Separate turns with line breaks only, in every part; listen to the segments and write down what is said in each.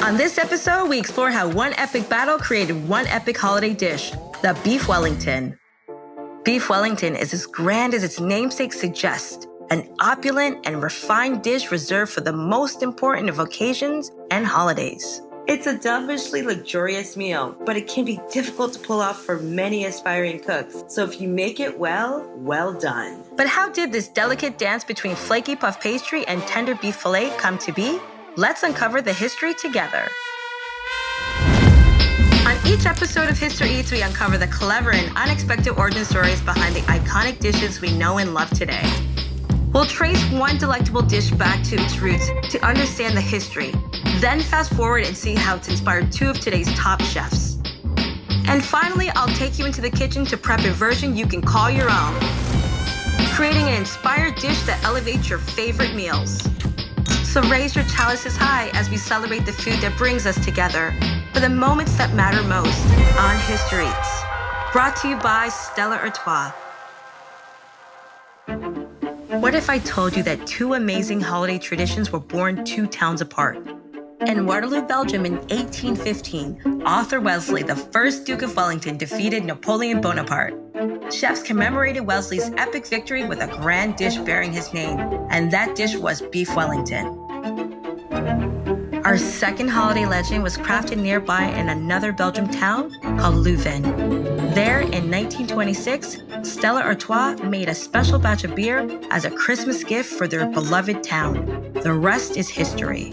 On this episode, we explore how one epic battle created one epic holiday dish, the beef Wellington. Beef Wellington is as grand as its namesake suggests, an opulent and refined dish reserved for the most important of occasions and holidays. It's a devilishly luxurious meal, but it can be difficult to pull off for many aspiring cooks. So if you make it well, well done. But how did this delicate dance between flaky puff pastry and tender beef fillet come to be? Let's uncover the history together. On each episode of HistorEATS, we uncover the clever and unexpected origin stories behind the iconic dishes we know and love today. We'll trace one delectable dish back to its roots to understand the history, then fast forward and see how it's inspired two of today's top chefs. And finally, I'll take you into the kitchen to prep a version you can call your own, creating an inspired dish that elevates your favorite meals. So raise your chalices high as we celebrate the food that brings us together for the moments that matter most on HistorEATS. Brought to you by Stella Artois. What if I told you that two amazing holiday traditions were born 2 towns apart? In Waterloo, Belgium in 1815, Arthur Wellesley, the first Duke of Wellington, defeated Napoleon Bonaparte. Chefs commemorated Wellesley's epic victory with a grand dish bearing his name, and that dish was beef Wellington. Our second holiday legend was crafted nearby in another Belgian town called Leuven. There, in 1926, Stella Artois made a special batch of beer as a Christmas gift for their beloved town. The rest is history.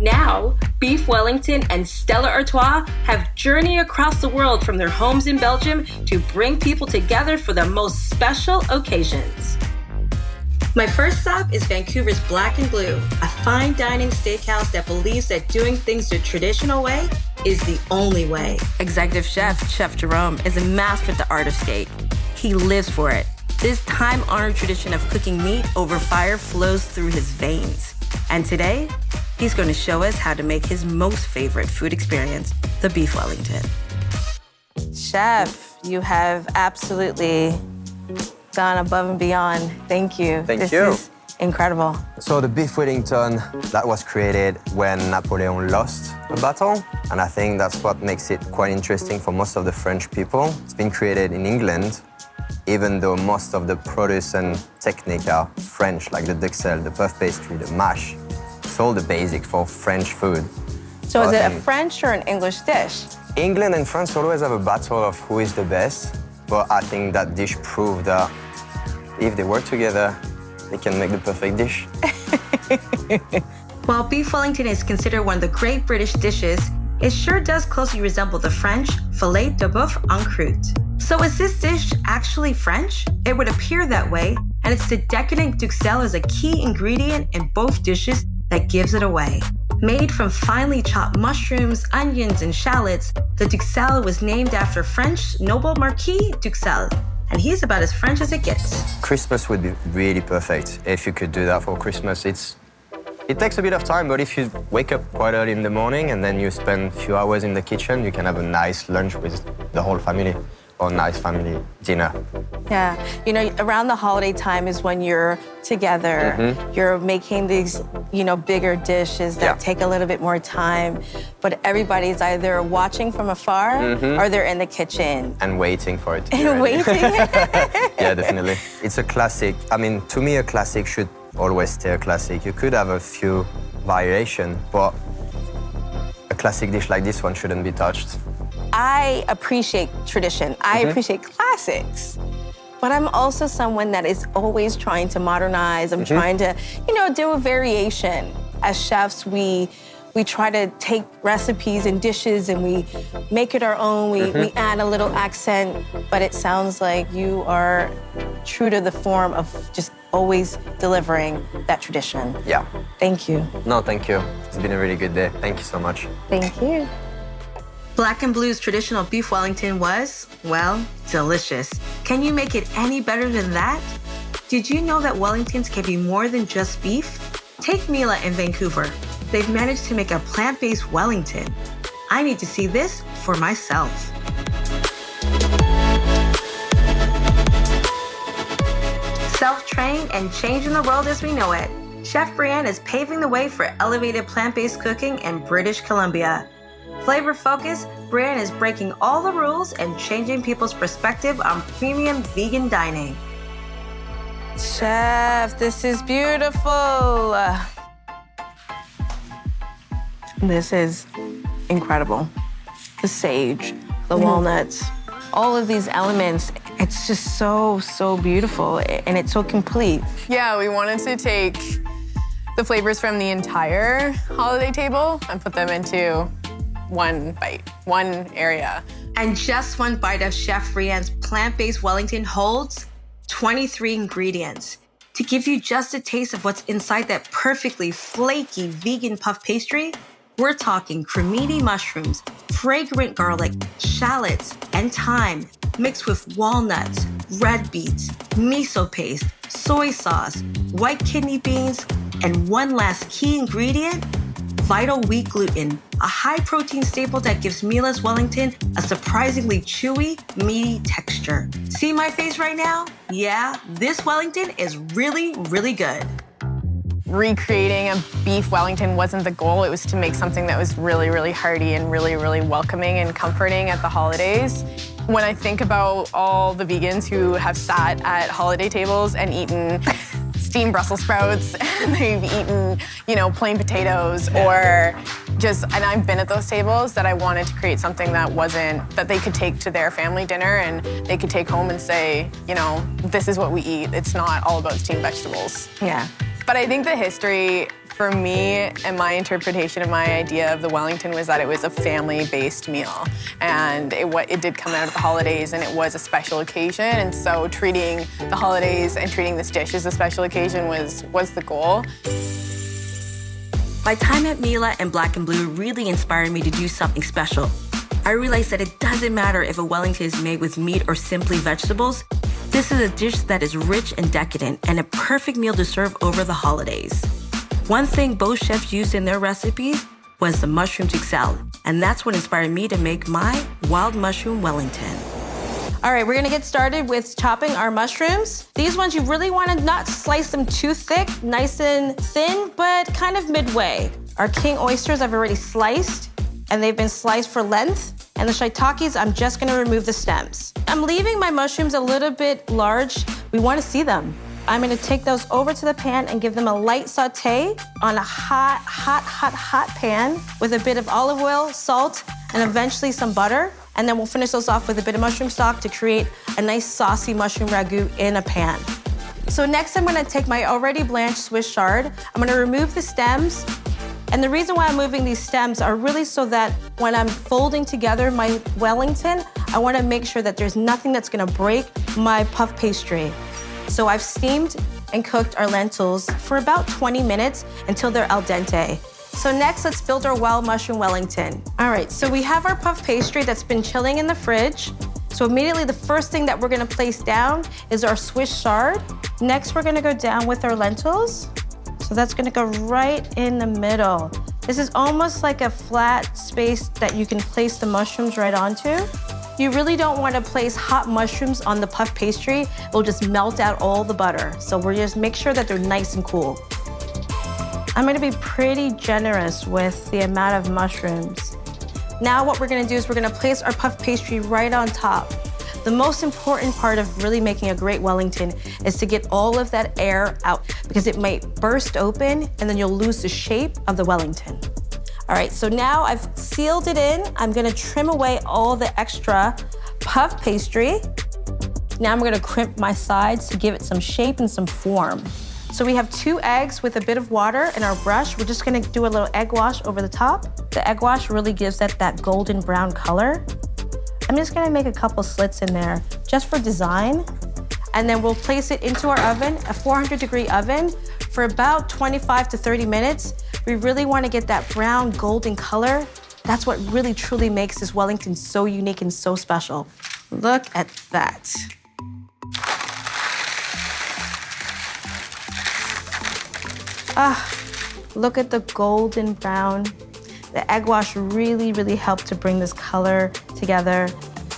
Now, Beef Wellington and Stella Artois have journeyed across the world from their homes in Belgium to bring people together for the most special occasions. My first stop is Vancouver's Black and Blue, a fine dining steakhouse that believes that doing things the traditional way is the only way. Executive Chef, Chef Jerome, is a master at the art of steak. He lives for it. This time-honored tradition of cooking meat over fire flows through his veins. And today, he's going to show us how to make his most favorite food experience, the beef Wellington. Chef, you have absolutely gone above and beyond. Thank you.
Thank you.
This is incredible.
So the beef Wellington, that was created when Napoleon lost a battle. And I think that's what makes it quite interesting for most of the French people. It's been created in England, even though most of the produce and technique are French, like the duxelle, the puff pastry, the mash. It's all the basics for French food.
So is it a French or an English dish?
England and France always have a battle of who is the best, but I think that dish proved that if they work together, they can make the perfect dish.
While beef Wellington is considered one of the great British dishes, it sure does closely resemble the French filet de boeuf en croûte. So is this dish actually French? It would appear that way, and it's the decadent duxelle as a key ingredient in both dishes that gives it away. Made from finely chopped mushrooms, onions, and shallots, the duxelle was named after French noble Marquis Duxelle, and he's about as French as it gets.
Christmas would be really perfect if you could do that for Christmas. It takes a bit of time, but if you wake up quite early in the morning and then you spend a few hours in the kitchen, you can have a nice lunch with the whole family or nice family dinner.
Yeah, you know, around the holiday time is when you're together, you're making these, bigger dishes that take a little bit more time, but everybody's either watching from afar or they're in the kitchen.
And waiting for it to be
And
ready.
waiting.
Yeah, definitely. It's a classic. I mean, to me, a classic should always stay a classic. You could have a few variations, but a classic dish like this one shouldn't be touched.
I appreciate tradition. I appreciate classics. But I'm also someone that is always trying to modernize. I'm trying to, do a variation. As chefs, we try to take recipes and dishes and we make it our own. We add a little accent, but it sounds like you are true to the form of just always delivering that tradition.
Yeah.
Thank you.
No, thank you. It's been a really good day. Thank you so much.
Thank you. Black and Blue's traditional beef Wellington was, well, delicious. Can you make it any better than that? Did you know that Wellingtons can be more than just beef? Take Mila in Vancouver. They've managed to make a plant-based Wellington. I need to see this for myself. Self-trained and changing the world as we know it. Chef Brienne is paving the way for elevated plant-based cooking in British Columbia. Flavor-focused, Brienne is breaking all the rules and changing people's perspective on premium vegan dining.
Chef, this is beautiful. This is incredible. The sage, the walnuts, all of these elements, it's just so, so beautiful, and it's so complete.
Yeah, we wanted to take the flavors from the entire holiday table and put them into one bite, one area.
And just one bite of Chef Brienne's plant-based Wellington holds 23 ingredients. To give you just a taste of what's inside that perfectly flaky vegan puff pastry, we're talking cremini mushrooms, fragrant garlic, shallots, and thyme, mixed with walnuts, red beets, miso paste, soy sauce, white kidney beans, and one last key ingredient, vital wheat gluten, a high-protein staple that gives meatless Wellington a surprisingly chewy, meaty texture. See my face right now? Yeah, this Wellington is really, really good.
Recreating a beef Wellington wasn't the goal. It was to make something that was really, really hearty and really, really welcoming and comforting at the holidays. When I think about all the vegans who have sat at holiday tables and eaten steamed Brussels sprouts and they've eaten, plain potatoes or and I've been at those tables, that I wanted to create something that they could take to their family dinner and they could take home and say, this is what we eat. It's not all about steamed vegetables.
Yeah.
But I think the history for me and my interpretation of my idea of the Wellington was that it was a family-based meal. And it did come out of the holidays and it was a special occasion. And so treating the holidays and treating this dish as a special occasion was the goal.
My time at Mila and Black and Blue really inspired me to do something special. I realized that it doesn't matter if a Wellington is made with meat or simply vegetables. This is a dish that is rich and decadent and a perfect meal to serve over the holidays. One thing both chefs used in their recipes was the mushrooms excel, and that's what inspired me to make my wild mushroom Wellington. All right, we're gonna get started with chopping our mushrooms. These ones, you really wanna not slice them too thick, nice and thin, but kind of midway. Our king oysters I've already sliced, and they've been sliced for length. And the shiitakes, I'm just gonna remove the stems. I'm leaving my mushrooms a little bit large. We wanna see them. I'm gonna take those over to the pan and give them a light saute on a hot pan with a bit of olive oil, salt, and eventually some butter. And then we'll finish those off with a bit of mushroom stock to create a nice saucy mushroom ragu in a pan. So next I'm gonna take my already blanched Swiss chard. I'm gonna remove the stems. And the reason why I'm moving these stems are really so that when I'm folding together my Wellington, I wanna make sure that there's nothing that's gonna break my puff pastry. So I've steamed and cooked our lentils for about 20 minutes until they're al dente. So next, let's build our wild mushroom Wellington. All right, so we have our puff pastry that's been chilling in the fridge. So immediately the first thing that we're gonna place down is our Swiss chard. Next, we're gonna go down with our lentils. So that's gonna go right in the middle. This is almost like a flat space that you can place the mushrooms right onto. You really don't wanna place hot mushrooms on the puff pastry. It'll just melt out all the butter. So we're just make sure that they're nice and cool. I'm gonna be pretty generous with the amount of mushrooms. Now what we're gonna do is we're gonna place our puff pastry right on top. The most important part of really making a great Wellington is to get all of that air out because it might burst open and then you'll lose the shape of the Wellington. All right, so now I've sealed it in. I'm gonna trim away all the extra puff pastry. Now I'm gonna crimp my sides to give it some shape and some form. So we have 2 eggs with a bit of water in our brush. We're just gonna do a little egg wash over the top. The egg wash really gives it that golden brown color. I'm just gonna make a couple slits in there just for design. And then we'll place it into our oven, a 400-degree oven, for about 25 to 30 minutes. We really wanna get that brown golden color. That's what really truly makes this Wellington so unique and so special. Look at that. Look at the golden brown. The egg wash really, really helped to bring this color together.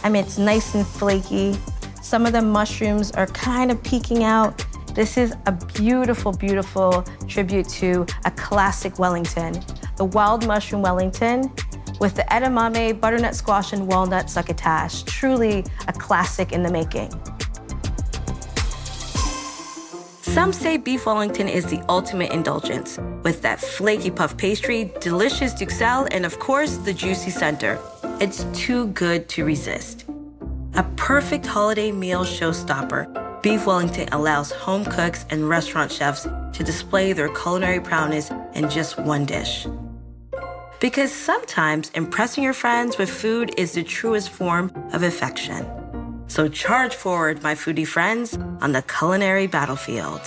I mean, it's nice and flaky. Some of the mushrooms are kind of peeking out. This is a beautiful, beautiful tribute to a classic Wellington, the wild mushroom Wellington, with the edamame, butternut squash, and walnut succotash. Truly a classic in the making. Some say beef Wellington is the ultimate indulgence, with that flaky puff pastry, delicious duxelle, and of course, the juicy center. It's too good to resist. A perfect holiday meal showstopper, beef Wellington allows home cooks and restaurant chefs to display their culinary prowess in just one dish. Because sometimes impressing your friends with food is the truest form of affection. So charge forward, my foodie friends, on the culinary battlefield.